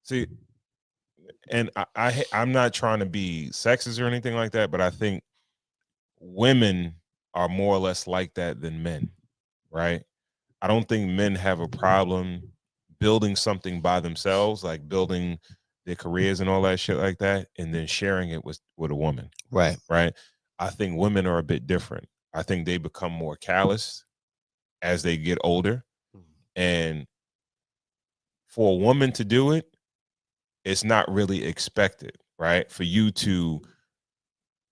See, and I'm not trying to be sexist or anything like that, but I think women are more or less like that than men, right? I don't think men have a problem building something by themselves, like building their careers and all that shit like that, and then sharing it with a woman. Right. Right. I think women are a bit different. I think they become more callous as they get older. And for a woman to do it, it's not really expected, right? For you to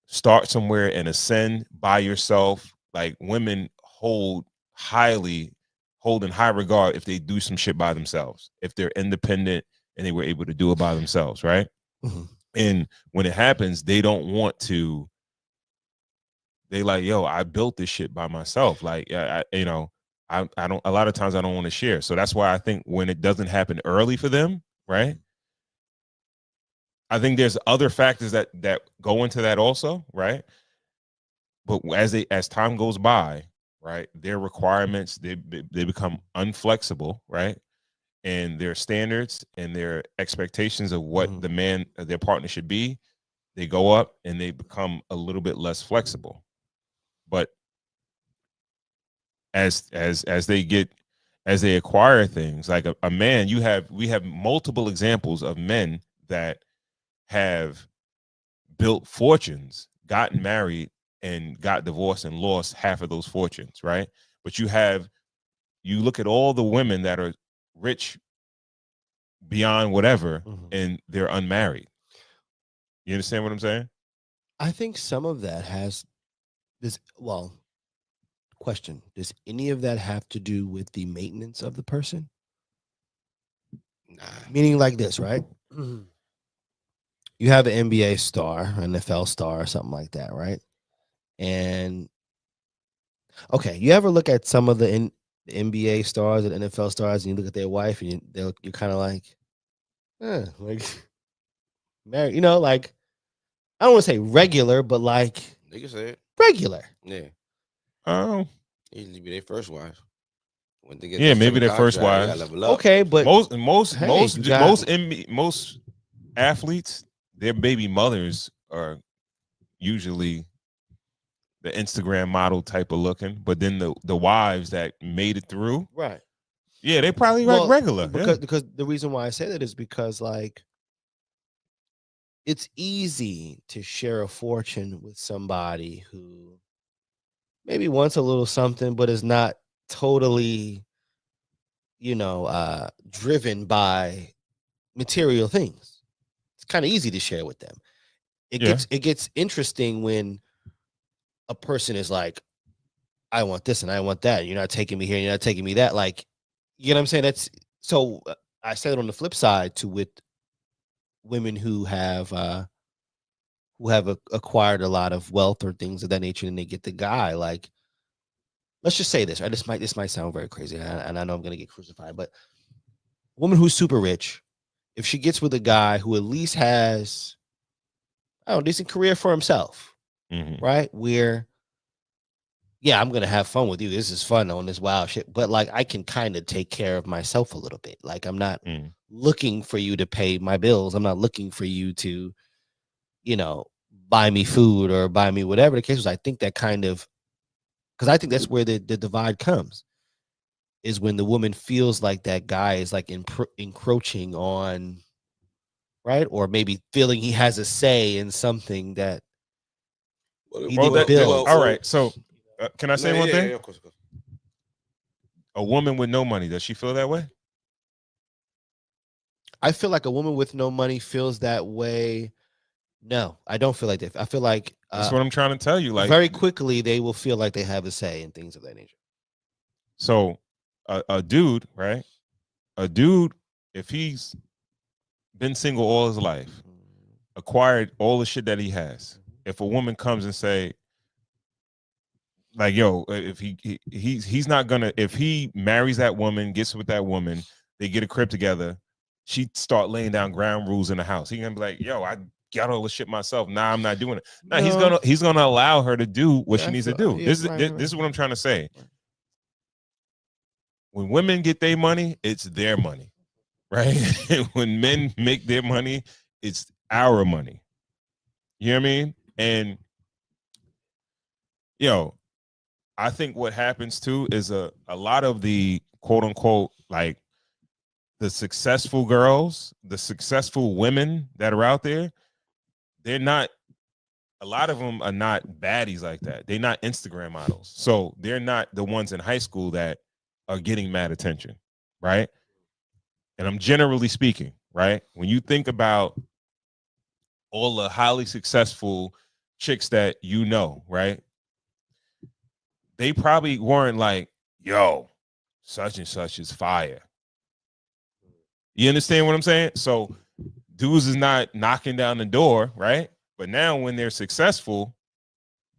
start somewhere and ascend by yourself, like women hold in high regard if they do some shit by themselves, if they're independent and they were able to do it by themselves, right? Mm-hmm. And when it happens, they don't want to. They like, yo, I built this shit by myself. Like, I don't. A lot of times, I don't want to share. So that's why I think when it doesn't happen early for them, right? I think there's other factors that go into that also, right? But as time goes by, right, their requirements they become unflexible, right? And their standards and their expectations of what the man their partner should be, they go up and they become a little bit less flexible. But as they acquire things, like a man, we have multiple examples of men that have built fortunes, gotten married, and got divorced and lost half of those fortunes, right? But you look at all the women that are rich beyond whatever, and they're unmarried. You understand what I'm saying? I think some of that has this. Well, question: does any of that have to do with the maintenance of the person? Nah. Meaning, like this, right? You have an NBA star, NFL star, or something like that, right? And okay, you ever look at some of the NBA stars and NFL stars, and you look at their wife, and you're kind of like, like married, like I don't want to say regular, but like They can say it. regular. Yeah. Oh, Usually be their first wife. When they get yeah, their maybe second their first contract, they gotta wives. level up. Okay, but Most athletes, their baby mothers are usually the Instagram model type of looking, but then the wives that made it through, right. yeah, they probably like regular. Because the reason why I say that is because like it's easy to share a fortune with somebody who maybe wants a little something, but is not totally, driven by material things. It's kind of easy to share with them. It gets interesting when a person is like, I want this and I want that. You're not taking me here, you're not taking me that. Like, you know what I'm saying? That's so I said it on the flip side to with women who have acquired a lot of wealth or things of that nature, and they get the guy. Like, let's just say this, right? This might sound very crazy, and I know I'm gonna get crucified, but a woman who's super rich, if she gets with a guy who at least has, I don't know, decent career for himself, right? Where, yeah, I'm gonna have fun with you. This is fun on this wild shit, but like I can kind of take care of myself a little bit. Like I'm not looking for you to pay my bills. I'm not looking for you to, buy me food or buy me whatever the case was. I think that kind of, because I think that's where the divide comes, is when the woman feels like that guy is like encroaching on, right? Or maybe feeling he has a say in something that he didn't build. All right, so can I say one thing? Yeah, of course. A woman with no money, does she feel that way? I feel like a woman with no money feels that way. No, I don't feel like that. I feel like that's what I'm trying to tell you. Like very quickly, they will feel like they have a say in things of that nature. So, a dude, right? A dude, if he's been single all his life, acquired all the shit that he has. If a woman comes and say, like, yo, if he's not gonna, if he marries that woman, gets with that woman, they get a crib together, she start laying down ground rules in the house. He gonna be like, yo, I got all the shit myself. Nah, I'm not doing it. No, he's gonna allow her to do what she needs to do. This is what I'm trying to say. When women get their money, it's their money, right? When men make their money, it's our money. You know what I mean? And I think what happens too is a lot of the quote unquote like the successful girls, the successful women that are out there, they're not, a lot of them are not baddies like that. They're not Instagram models. So they're not the ones in high school that are getting mad attention, right? And I'm generally speaking, right? When you think about all the highly successful chicks that you know, right? They probably weren't like, yo, such and such is fire. You understand what I'm saying? So dudes is not knocking down the door, right? But now when they're successful,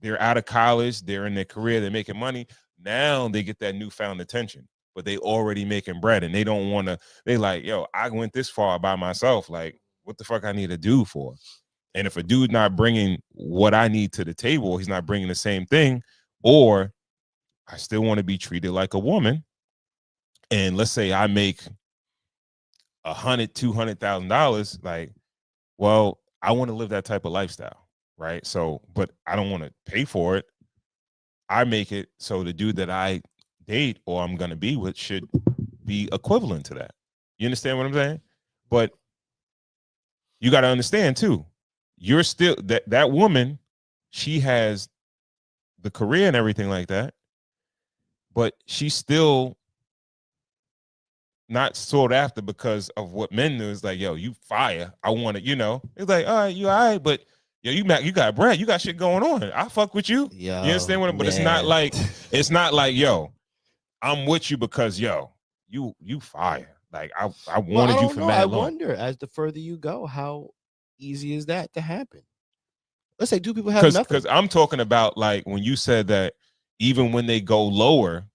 they're out of college, they're in their career, they're making money. Now they get that newfound attention, but they already making bread and they don't want to, they like, yo, I went this far by myself. Like, what the fuck I need to do for? And if a dude not bringing what I need to the table, he's not bringing the same thing, or I still want to be treated like a woman. And let's say I make $200,000, like, well, I want to live that type of lifestyle, right? So, but I don't want to pay for it. I make it so the dude that I date or I'm gonna be with should be equivalent to that. You understand what I'm saying? But you got to understand too, you're still that woman, she has the career and everything like that, but she's still not sought after because of what men do. Is like, yo, you fire. I want to, it's like, all right, you all right, but yo, you got bread, you got shit going on. I fuck with you. Yeah, you understand what? But it's not like, yo, I'm with you because yo, you fire. Like I wanted you for mad long. I wonder, as the further you go, how easy is that to happen? Let's say two people have nothing. Because I'm talking about like when you said that even when they go lower,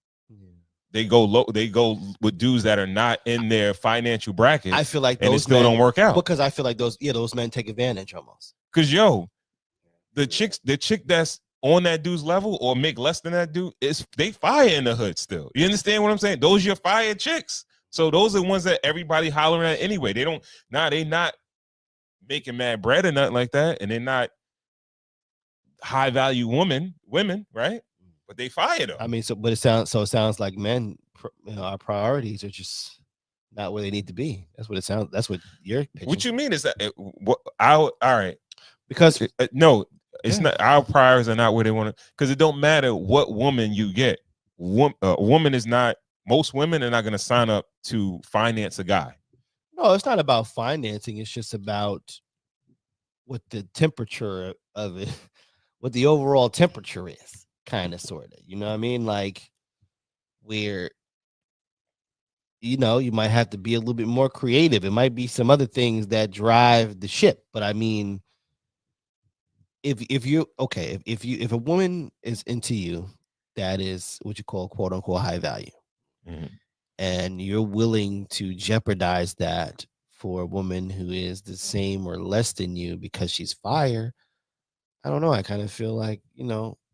they go low. They go with dudes that are not in their financial bracket. I feel like and those it still men, don't work out because I feel like those men take advantage almost. Because yo, the chick that's on that dude's level or make less than that dude, they fire in the hood still. You understand what I'm saying? Those are your fire chicks. So those are the ones that everybody hollering at anyway. They not making mad bread or nothing like that, and they're not high value women, right? But they fire them. I mean, it sounds like men, our priorities are just not where they need to be. That's what it sounds. That's what you're pitching. What you mean is that all right? Because no, it's not. Our priorities are not where they want to. Because it don't matter what woman you get. A woman is not. Most women are not going to sign up to finance a guy. No, it's not about financing. It's just about what the temperature of it, what the overall temperature is. Kind of, sort of, you know what I mean? Like, where, you might have to be a little bit more creative. It might be some other things that drive the ship. But I mean, if a woman is into you, that is what you call quote unquote high value, and you're willing to jeopardize that for a woman who is the same or less than you because she's fire, I don't know. I kind of feel like,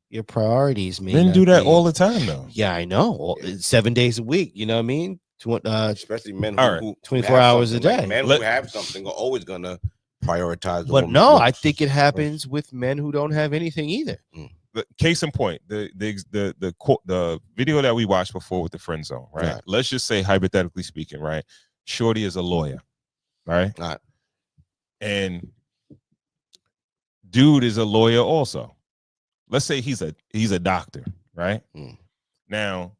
your priorities may men do that all the time though. Yeah, I know. 7 days a week, you know what I mean? Especially men who 24 hours a day. Like men who have something are always gonna prioritize. But no, I think it happens with men who don't have anything either. Case in point, the video that we watched before with the friend zone, right? Let's just say, hypothetically speaking, right? Shorty is a lawyer, right? And dude is a lawyer also. Let's say he's a doctor, right? Now,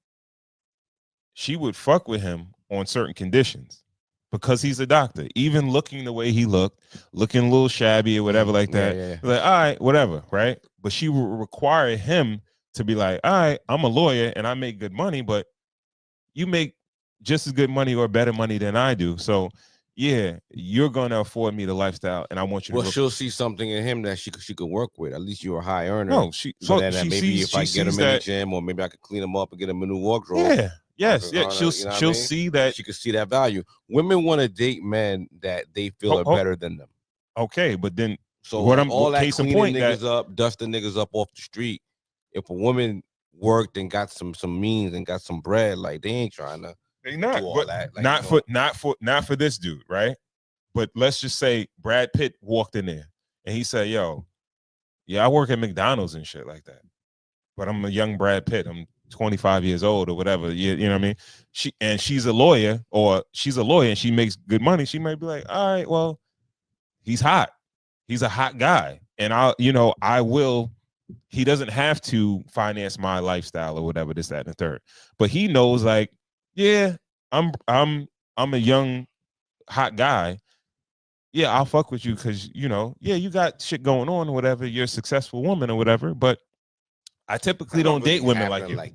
she would fuck with him on certain conditions because he's a doctor. Even looking the way he looked, looking a little shabby or whatever like that. Yeah. Like, all right, whatever, right? But she would require him to be like, all right, I'm a lawyer and I make good money, but you make just as good money or better money than I do. So yeah, you're gonna afford me the lifestyle, and I want you to. Well, she'll see something in him that she could work with. At least you're a high earner. No, maybe if I get him in the gym, or maybe I could clean him up and get him a new wardrobe. Yeah, yes, yeah. She'll see that. She could see that value. Women want to date men that they feel are better than them. Okay, but then all that cleaning niggas up, dusting niggas up off the street. If a woman worked and got some means and got some bread, like they ain't trying to. They not, do all but that. Like, not for this dude, right? But let's just say Brad Pitt walked in there and he said, "Yo, yeah, I work at McDonald's and shit like that, but I'm a young Brad Pitt. I'm 25 years old or whatever. You know what I mean? She's a lawyer, and she makes good money. She might be like, all right, well, he's hot. He's a hot guy, and I will. He doesn't have to finance my lifestyle or whatever, this, that, and the third. But he knows, like, yeah, I'm a young hot guy. Yeah, I'll fuck with you because you got shit going on or whatever. You're a successful woman or whatever. But I typically don't date women like you. Like